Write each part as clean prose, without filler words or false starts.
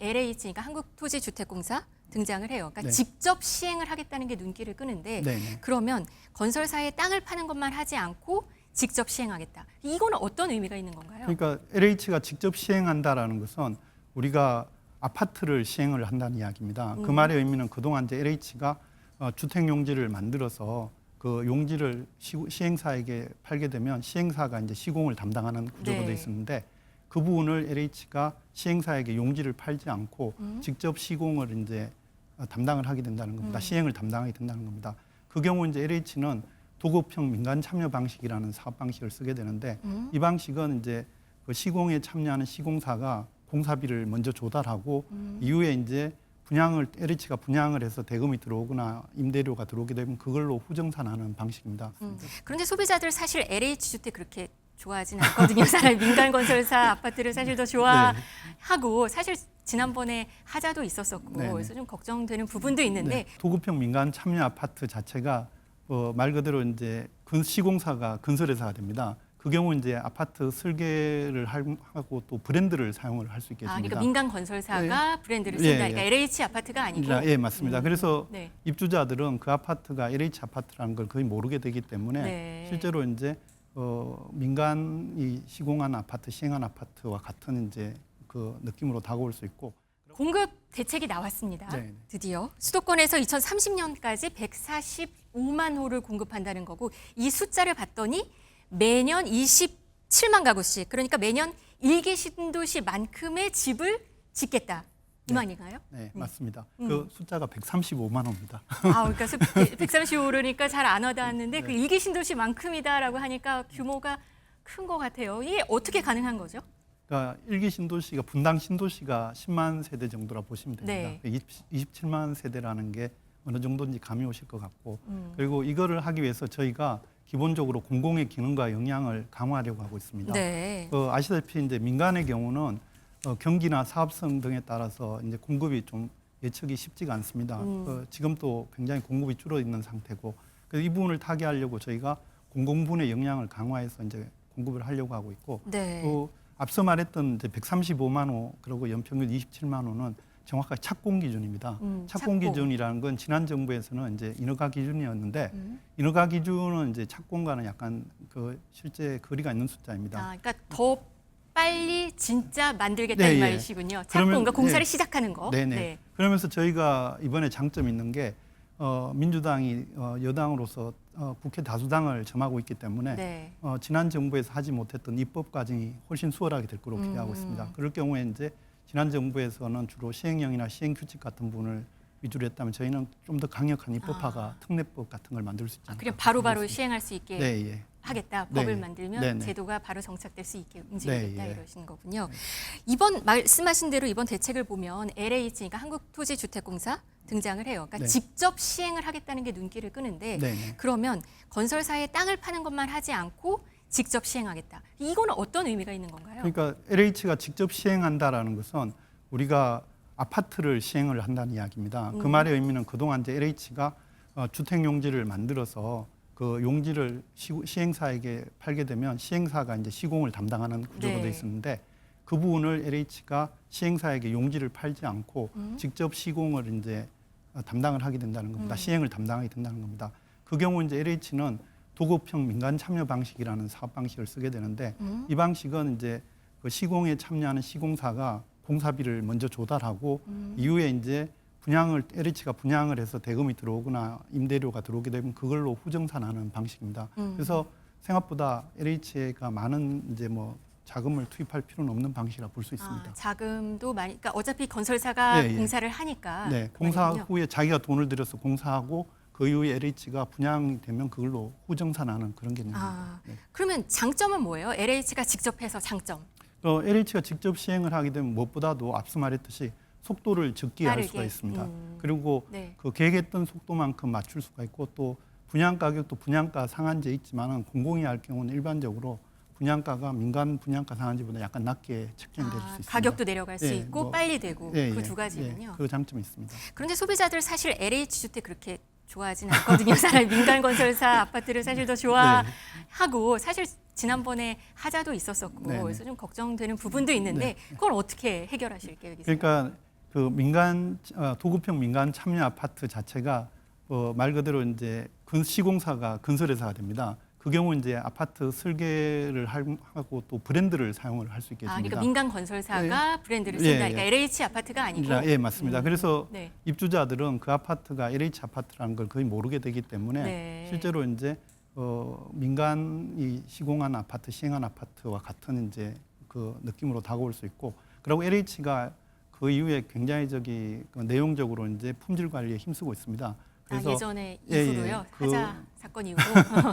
LH, 그러니까 한국토지주택공사 등장을 해요. 그러니까 네. 직접 시행을 하겠다는 게 눈길을 끄는데 네네. 그러면 건설사에 땅을 파는 것만 하지 않고 직접 시행하겠다. 이거는 어떤 의미가 있는 건가요? 그러니까 LH가 직접 시행한다라는 것은 우리가 아파트를 시행을 한다는 이야기입니다. 그 말의 의미는 그동안 이제 LH가 주택 용지를 만들어서 그 용지를 시행사에게 팔게 되면 시행사가 이제 시공을 담당하는 구조로 네. 돼 있었는데 그 부분을 LH가 시행사에게 용지를 팔지 않고 직접 시공을 이제 담당을 하게 된다는 겁니다. 시행을 담당하게 된다는 겁니다. 그 경우 이제 LH는 도급형 민간 참여 방식이라는 사업 방식을 쓰게 되는데 이 방식은 이제 그 시공에 참여하는 시공사가 공사비를 먼저 조달하고 이후에 이제 LH가 분양을 해서 대금이 들어오거나 임대료가 들어오게 되면 그걸로 후정산하는 방식입니다. 그런데 소비자들 사실 LH 주택 그렇게 좋아하진 않거든요. 사실 민간 건설사 아파트를 사실 더 좋아하고 사실 지난번에 하자도 있었었고 네네. 그래서 좀 걱정되는 부분도 있는데 네. 도급형 민간 참여 아파트 자체가 말 그대로 이제 시공사가 건설회사가 됩니다. 그 경우 이제 아파트 설계를 하고 또 브랜드를 사용을 할 수 있게 됩니다. 그러니까 민간 건설사가 브랜드를 예, 쓴다. 예. 그러니까 LH 아파트가 아니고. 예, 맞습니다. 그래서 네. 입주자들은 그 아파트가 LH 아파트라는 걸 거의 모르게 되기 때문에 네. 실제로 이제 민간이 시공한 아파트, 시행한 아파트와 같은 이제 그 느낌으로 다가올 수 있고. 공급 대책이 나왔습니다. 네. 드디어 수도권에서 2030년까지 145만 호를 공급한다는 거고 이 숫자를 봤더니 매년 27만 가구씩 그러니까 매년 1기 신도시만큼의 집을 짓겠다. 이 말인가요? 네, 맞습니다. 그 숫자가 135만 호입니다. 그러니까 135그러니까 잘 안 와닿았는데 그 1기 신도시만큼이다라고 하니까 규모가 큰 것 같아요. 이게 어떻게 가능한 거죠? 그러니까 1기 신도시가 분당 신도시가 10만 세대 정도라 보시면 됩니다. 네. 27만 세대라는 게 어느 정도인지 감이 오실 것 같고 그리고 이거를 하기 위해서 저희가 기본적으로 공공의 기능과 역량을 강화하려고 하고 있습니다. 네. 아시다시피 이제 민간의 경우는 경기나 사업성 등에 따라서 이제 공급이 좀 예측이 쉽지가 않습니다. 지금 또 굉장히 공급이 줄어 있는 상태고 그래서 이 부분을 타개하려고 저희가 공공분의 역량을 강화해서 이제 공급을 하려고 하고 있고 네. 또 앞서 말했던 이제 135만 호 그리고 연평균 27만 호는 정확하게 착공 기준입니다. 착공 기준이라는 건 지난 정부에서는 이제 인허가 기준이었는데 인허가 기준은 이제 착공과는 약간 그 실제 거리가 있는 숫자입니다. 그러니까 더 빨리 진짜 만들겠다는 네, 예. 말이시군요. 착공, 그러니까 공사를 시작하는 거. 네네. 네. 그러면서 저희가 이번에 장점이 있는 게 민주당이 여당으로서 국회 다수당을 점하고 있기 때문에 네. 지난 정부에서 하지 못했던 입법 과정이 훨씬 수월하게 될 거로 기대하고 있습니다. 그럴 경우에 이제 지난 정부에서는 주로 시행령이나 시행규칙 같은 부분을 위주로 했다면 저희는 좀 더 강력한 입법화가 특례법 같은 걸 만들 수 있지 않을까. 그냥 바로바로 시행할 수 있게 네, 예. 하겠다. 네. 법을 만들면 네, 네. 제도가 바로 정착될 수 있게 움직이겠다 네, 예. 이러시는 거군요. 이번 말씀하신 대로 이번 대책을 보면 LH, 그러니까 한국토지주택공사 등장을 해요. 그러니까 네. 직접 시행을 하겠다는 게 눈길을 끄는데 네, 네. 그러면 건설사에 땅을 파는 것만 하지 않고 직접 시행하겠다. 이거는 어떤 의미가 있는 건가요? 그러니까 LH가 직접 시행한다라는 것은 우리가 아파트를 시행을 한다는 이야기입니다. 그 말의 의미는 그동안 이제 LH가 주택 용지를 만들어서 그 용지를 시행사에게 팔게 되면 시행사가 이제 시공을 담당하는 구조로 네. 돼 있었는데 그 부분을 LH가 시행사에게 용지를 팔지 않고 직접 시공을 이제 담당을 하게 된다는 겁니다. 시행을 담당하게 된다는 겁니다. 그 경우 이제 LH는 도급형 민간 참여 방식이라는 사업 방식을 쓰게 되는데 이 방식은 이제 그 시공에 참여하는 시공사가 공사비를 먼저 조달하고 이후에 이제 LH가 분양을 해서 대금이 들어오거나 임대료가 들어오게 되면 그걸로 후정산하는 방식입니다. 그래서 생각보다 LH가 많은 이제 뭐 자금을 투입할 필요는 없는 방식이라 볼 수 있습니다. 자금도 많이, 그러니까 어차피 건설사가 네, 예. 공사를 하니까. 네, 그 공사 말이군요. 후에 자기가 돈을 들여서 공사하고 그 이후에 LH가 분양이 되면 그걸로 후정산하는 그런 개념입니다. 네. 그러면 장점은 뭐예요? LH가 직접 해서 장점. LH가 직접 시행을 하게 되면 무엇보다도 앞서 말했듯이 속도를 적게 할 빠르게. 수가 있습니다. 그리고 네. 그 계획했던 속도만큼 맞출 수가 있고 또 분양 가격도 분양가 상한제 있지만은 공공이 할 경우는 일반적으로 분양가가 민간 분양가 상한제보다 약간 낮게 책정될 수 있습니다. 가격도 내려갈 수 예, 있고 뭐, 빨리 되고 예, 그 예, 두 가지군요. 예, 그 장점이 있습니다. 그런데 소비자들 사실 LH 주택 그렇게 좋아하진 않거든요. 사실 민간 건설사 아파트를 사실 더 좋아하고 사실 지난번에 하자도 있었었고 네, 네. 그래서 좀 걱정되는 부분도 있는데 네. 그걸 어떻게 해결하실 계획이세요? 그러니까 그 도급형 민간 참여 아파트 자체가 말 그대로 이제 시공사가 건설회사가 됩니다. 그 경우 이제 아파트 설계를 하고 또 브랜드를 사용을 할 수 있게 됩니다. 그러니까 민간 건설사가 브랜드를 예, 쓴다. 예. 그러니까 LH 아파트가 아니고. 예, 맞습니다. 그래서 네. 입주자들은 그 아파트가 LH 아파트라는 걸 거의 모르게 되기 때문에 네. 실제로 이제 민간이 시공한 아파트, 시행한 아파트와 같은 이제 그 느낌으로 다가올 수 있고, 그리고 LH가 그 이후에 굉장히 내용적으로 이제 품질 관리에 힘쓰고 있습니다. 그래서 예전에 예, 예. 이후로요. 그- 하자 사건 이후로.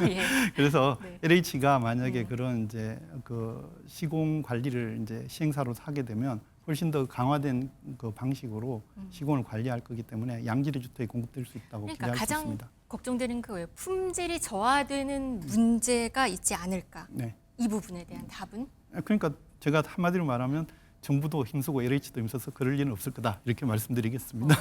예. 그래서 네. LH가 만약에 그런 이제 그 시공 관리를 이제 시행사로 하게 되면 훨씬 더 강화된 그 방식으로 시공을 관리할 거기 때문에 양질의 주택이 공급될 수 있다고 그러니까 기대할 수 가장 있습니다. 걱정되는 그거예요. 품질이 저하되는 문제가 있지 않을까. 네. 이 부분에 대한 답은? 그러니까 제가 한마디로 말하면 정부도 힘쓰고 LH도 힘써서 그럴 일은 없을 거다 이렇게 말씀드리겠습니다.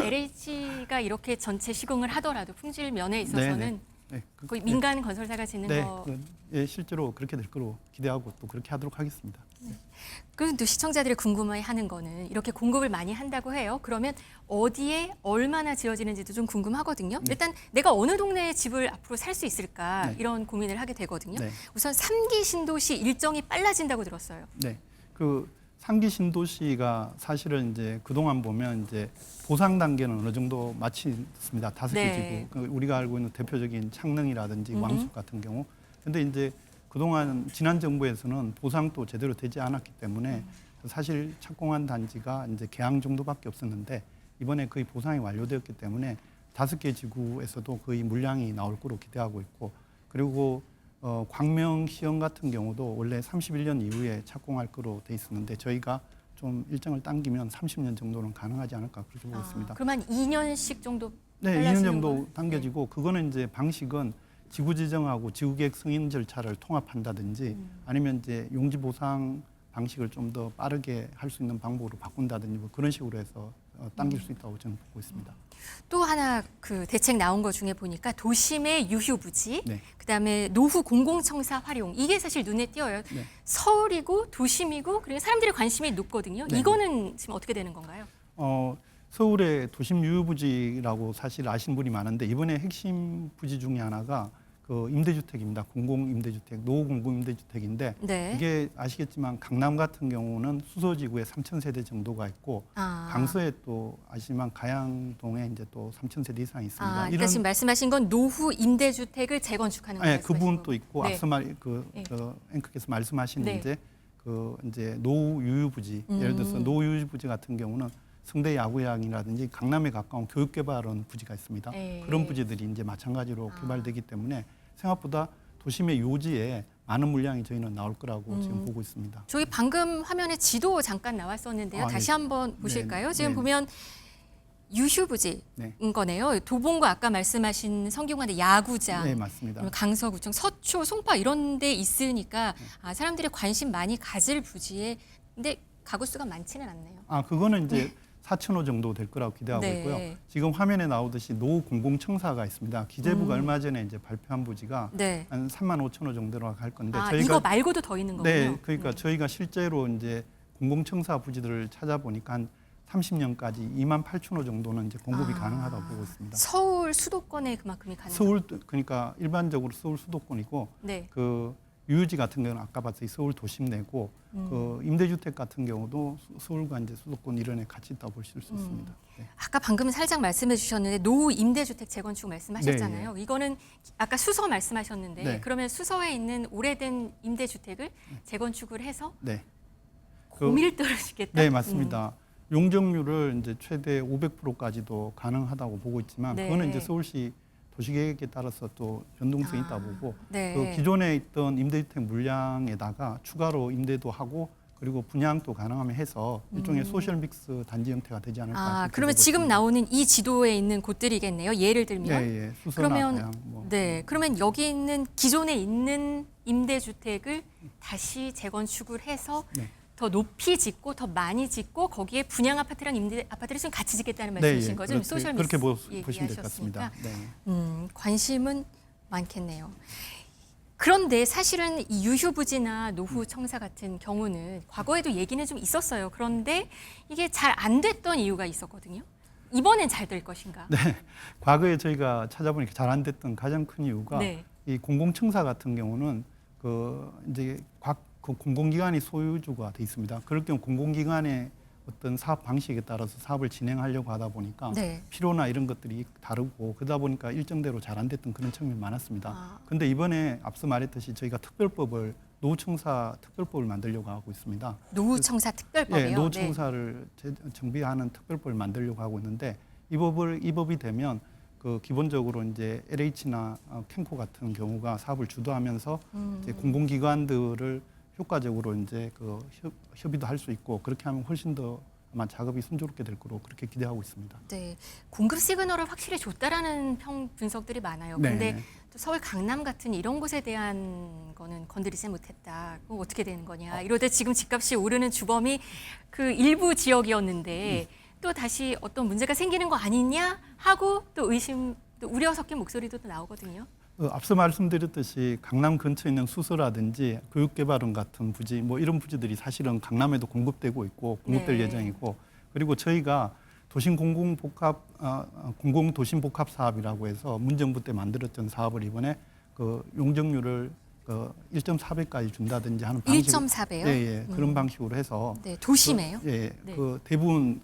LH가 이렇게 전체 시공을 하더라도 품질 면에 있어서는 네. 거의 민간 건설사가 짓는 네. 거. 예, 실제로 그렇게 될 거로 기대하고 또 그렇게 하도록 하겠습니다. 그리고 또 시청자들이 궁금해하는 거는 이렇게 공급을 많이 한다고 해요. 그러면 어디에 얼마나 지어지는지도 좀 궁금하거든요. 네. 일단 내가 어느 동네에 집을 앞으로 살 수 있을까 네. 이런 고민을 하게 되거든요. 네. 우선 3기 신도시 일정이 빨라진다고 들었어요. 네. 그 상기 신도시가 사실은 이제 그동안 보면 이제 보상 단계는 어느 정도 마쳤습니다. 5개 네. 지구. 우리가 알고 있는 대표적인 창릉이라든지 왕숙 같은 경우. 근데 이제 그동안 지난 정부에서는 보상도 제대로 되지 않았기 때문에 사실 착공한 단지가 이제 계양 정도밖에 없었는데 이번에 거의 보상이 완료되었기 때문에 5개 지구에서도 거의 물량이 나올 거로 기대하고 있고, 그리고 광명시형 같은 경우도 원래 31년 이후에 착공할 거로 돼 있었는데 저희가 좀 일정을 당기면 30년 정도는 가능하지 않을까 그렇게 보고 있습니다. 그럼 한 2년씩 정도 네, 2년 빨라지는 정도 거예요? 당겨지고 그거는 이제 방식은 지구 지정하고 지구계획 승인 절차를 통합한다든지 아니면 이제 용지 보상 방식을 좀 더 빠르게 할 수 있는 방법으로 바꾼다든지 뭐 그런 식으로 해서 당길 수 있다고 저는 보고 있습니다. 또 하나 그 대책 나온 것 중에 보니까 도심의 유휴 부지, 네. 그다음에 노후 공공청사 활용 이게 사실 눈에 띄어요. 네. 서울이고 도심이고 그리고 사람들의 관심이 높거든요. 네. 이거는 지금 어떻게 되는 건가요? 서울의 도심 유휴부지라고 사실 아시는 분이 많은데 이번에 핵심 부지 중에 하나가 그 임대주택입니다. 공공임대주택, 노후공공임대주택인데 네. 이게 아시겠지만 강남 같은 경우는 수소지구에 3,000세대 정도가 있고 강서에 또 아시지만 가양동에 이제 또 3,000세대 이상이 있습니다. 그러니까 지금 말씀하신 건 노후 임대주택을 재건축하는 네, 말씀이신 그 부분도 있고 네. 앞서 앵커께서 말씀하신 네. 이제 노후 유휴부지 예를 들어서 노후 유휴부지 같은 경우는 성대 야구장이라든지 강남에 가까운 교육개발원 부지가 있습니다. 네. 그런 부지들이 이제 마찬가지로 개발되기 때문에 생각보다 도심의 요지에 많은 물량이 저희는 나올 거라고 지금 보고 있습니다. 저희 방금 화면에 지도 잠깐 나왔었는데요. 다시 네. 한번 보실까요? 네. 지금 네. 보면 유휴부지인 네. 거네요. 도봉구 아까 말씀하신 성균관의 야구장, 네, 맞습니다. 그리고 강서구청, 서초, 송파 이런 데 있으니까 사람들이 관심 많이 가질 부지에 근데 가구 수가 많지는 않네요. 그거는 이제 4,000호 정도 될 거라고 기대하고 네. 있고요. 지금 화면에 나오듯이 노후 공공청사가 있습니다. 기재부가 얼마 전에 이제 발표한 부지가 네. 한 35,000호 정도로 갈 건데 이거 말고도 더 있는 거군요. 네, 그러니까 저희가 실제로 이제 공공청사 부지들을 찾아보니까 한 30년까지 28,000호 정도는 이제 공급이 가능하다고 보고 있습니다. 서울 수도권에 그만큼이 가능해요. 서울 그러니까 일반적으로 서울 수도권이고 네. 그 유유지 같은 경우는 아까 봤듯이 서울 도심 내고 그 임대주택 같은 경우도 서울과 이제 수도권 이런에 같이 있다고 보실 수 있습니다. 네. 아까 방금 살짝 말씀해 주셨는데 노후 임대주택 재건축 말씀하셨잖아요. 이거는 아까 수서 말씀하셨는데 네. 그러면 수서에 있는 오래된 임대주택을 재건축을 해서 네. 고밀 떨어지겠다. 네, 맞습니다. 용적률을 이제 최대 500%까지도 가능하다고 보고 있지만 네. 그거는 이제 서울시 도시계획에 따라서 또 변동성이 있다 보고 네. 그 기존에 있던 임대주택 물량에다가 추가로 임대도 하고 그리고 분양도 가능하면 해서 일종의 소셜 믹스 단지 형태가 되지 않을까. 그렇게 그러면 보고 지금 있습니다. 나오는 이 지도에 있는 곳들이겠네요. 예를 들면. 예, 예. 수서나 그러면 가양 뭐. 네, 그러면 여기 있는 기존에 있는 임대주택을 다시 재건축을 해서 네. 더 높이 짓고 더 많이 짓고 거기에 분양 아파트랑 임대 아파트를 좀 같이 짓겠다는 네, 말씀이신 예. 거죠? 그렇게, 소셜 그렇게 믹스 보시면 될 것 얘기하셨으니까. 같습니다. 네. 관심은 많겠네요. 그런데 사실은 이 유휴부지나 노후청사 같은 경우는 과거에도 얘기는 좀 있었어요. 그런데 이게 잘 안 됐던 이유가 있었거든요. 이번엔 잘 될 것인가? 네, 과거에 저희가 찾아보니까 잘 안 됐던 가장 큰 이유가 네. 이 공공청사 같은 경우는 그 이제 그 공공기관이 소유주가 돼 있습니다. 그럴 경우 공공기관의 어떤 사업 방식에 따라서 사업을 진행하려고 하다 보니까 네. 필요나 이런 것들이 다르고 그러다 보니까 일정대로 잘 안 됐던 그런 측면이 많았습니다. 아. 근데 이번에 앞서 말했듯이 저희가 노후청사 특별법을 만들려고 하고 있습니다. 노후청사 특별법이요. 예, 네. 노후청사를 정비하는 특별법을 만들려고 하고 있는데 이 법이 되면 그 기본적으로 이제 LH나 캔코 같은 경우가 사업을 주도하면서 이제 공공기관들을 효과적으로 이제 그 협의도 할 수 있고 그렇게 하면 훨씬 더 아마 작업이 순조롭게 될 거로 그렇게 기대하고 있습니다. 네, 공급 시그널을 확실히 줬다라는 분석들이 많아요. 네. 근데 또 서울 강남 같은 이런 곳에 대한 거는 건드리지 못했다. 그거 어떻게 되는 거냐. 이러다 지금 집값이 오르는 주범이 그 일부 지역이었는데 또 다시 어떤 문제가 생기는 거 아니냐 하고 또 의심, 또 우려 섞인 목소리도 또 나오거든요. 앞서 말씀드렸듯이 강남 근처에 있는 수서라든지 교육개발원 같은 부지 뭐 이런 부지들이 사실은 강남에도 공급되고 있고 공급될 네. 예정이고 그리고 저희가 도심 공공도심복합 사업이라고 해서 문정부 때 만들었던 사업을 이번에 그 용적률을 1.4배까지 준다든지 하는 방식 1.4배요? 예, 그런 방식으로 해서 네, 도심에요? 예, 네. 그 대부분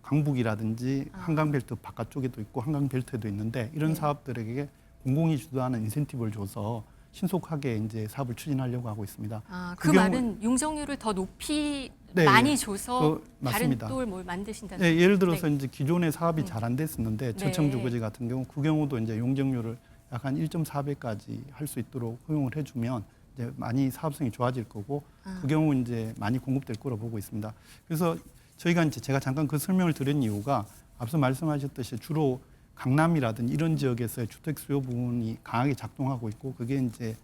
강북이라든지 한강벨트 바깥쪽에도 있고 한강벨트에도 있는데 이런 네. 사업들에게 공공이 주도하는 인센티브를 줘서 신속하게 이제 사업을 추진하려고 하고 있습니다. 아, 그 그 경우- 말은 용적률을 더 높이 네, 많이 예. 줘서 다른 맞습니다. 또 뭘 만드신다는 예, 예를 들어서 네. 이제 기존의 사업이 잘 안 됐었는데 네. 저층주거지 같은 경우 그 경우도 이제 용적률을 약 한 1.4배까지 할 수 있도록 허용을 해주면 이제 많이 사업성이 좋아질 거고 그 경우 이제 많이 공급될 거로 보고 있습니다. 그래서 저희가 이제 제가 잠깐 그 설명을 드린 이유가 앞서 말씀하셨듯이 주로 강남이라든지 이런 지역에서의 주택 수요 부분이 강하게 작동하고 있고 그게 이제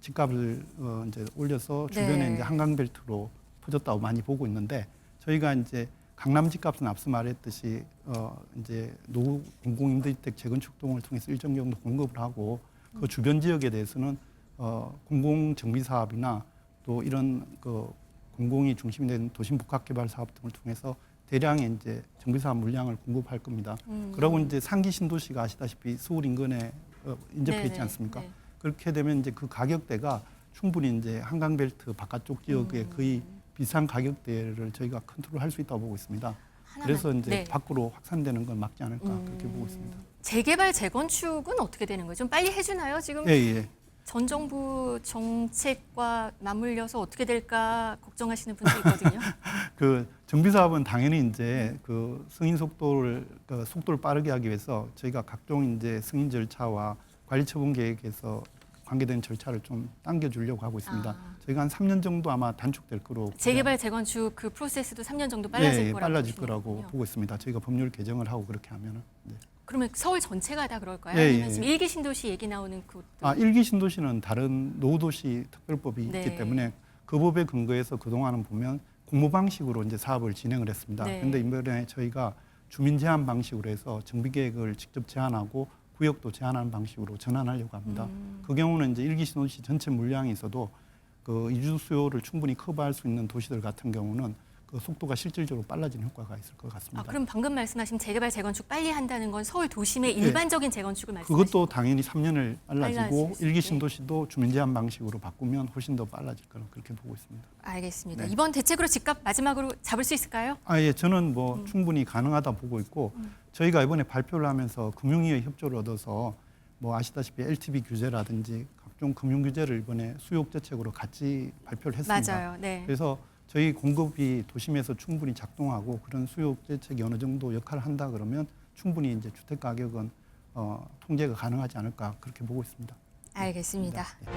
집값을 이제 올려서 주변에 네. 이제 한강벨트로 퍼졌다고 많이 보고 있는데 저희가 이제 강남 집값은 앞서 말했듯이 이제 노후 공공임대주택 재건축 등을 통해서 일정 정도 공급을 하고 그 주변 지역에 대해서는 공공 정비 사업이나 또 이런 그 공공이 중심이 된 도심 복합 개발 사업 등을 통해서 대량의 이제 정비 사업 물량을 공급할 겁니다. 그러고 이제 상기 신도시가 아시다시피 서울 인근에 인접해 있지 네네, 않습니까? 네. 그렇게 되면 이제 그 가격대가 충분히 이제 한강벨트 바깥쪽 지역에 거의 비싼 가격대를 저희가 컨트롤할 수 있다고 보고 있습니다. 그래서 이제 네. 밖으로 확산되는 건 막지 않을까 그렇게 보고 있습니다. 재개발 재건축은 어떻게 되는 거예요? 좀 빨리 해주나요? 지금 예. 전 정부 정책과 맞물려서 어떻게 될까 걱정하시는 분들이 있거든요. 그 정비 사업은 당연히 이제 그 승인 속도를 빠르게 하기 위해서 저희가 각종 이제 승인 절차와 관리 처분 계획에서 관계된 절차를 좀 당겨주려고 하고 있습니다. 저희가 한 3년 정도 아마 단축될 거로 재개발 재건축 그 프로세스도 3년 정도 빨라질 거라고 빨라질 보시는 거라고 거군요. 보고 있습니다. 저희가 법률 개정을 하고 그렇게 하면은. 네. 그러면 서울 전체가 다 그럴까요? 예, 아니면 예. 지금 일기 신도시 얘기 나오는 그것도 일기 신도시는 다른 노후도시 특별법이 네. 있기 때문에 그 법에 근거해서 그동안은 보면 공모 방식으로 이제 사업을 진행을 했습니다. 네. 그런데 이번에 저희가 주민 제한 방식으로 해서 정비 계획을 직접 제안하고 구역도 제한하는 방식으로 전환하려고 합니다. 그 경우는 이제 일기 신도시 전체 물량이 있어도 그 이주 수요를 충분히 커버할 수 있는 도시들 같은 경우는 그 속도가 실질적으로 빨라지는 효과가 있을 것 같습니다. 그럼 방금 말씀하신 재개발 재건축 빨리 한다는 건 서울 도심의 일반적인 재건축을 말씀하시는 그것도 당연히 3년을 빨라지고 빨라질 수 일기 있게. 신도시도 주민 제한 방식으로 바꾸면 훨씬 더 빨라질 거라 그렇게 보고 있습니다. 알겠습니다. 네. 이번 대책으로 집값 마지막으로 잡을 수 있을까요? 예, 저는 뭐 충분히 가능하다 보고 있고 저희가 이번에 발표를 하면서 금융위의 협조를 얻어서 뭐 아시다시피 LTV 규제라든지 각종 금융 규제를 이번에 수요 대책으로 같이 발표를 했습니다. 맞아요. 네. 그래서 저희 공급이 도심에서 충분히 작동하고 그런 수요 대책이 어느 정도 역할을 한다 그러면 충분히 이제 주택 가격은 통제가 가능하지 않을까 그렇게 보고 있습니다. 알겠습니다. 네.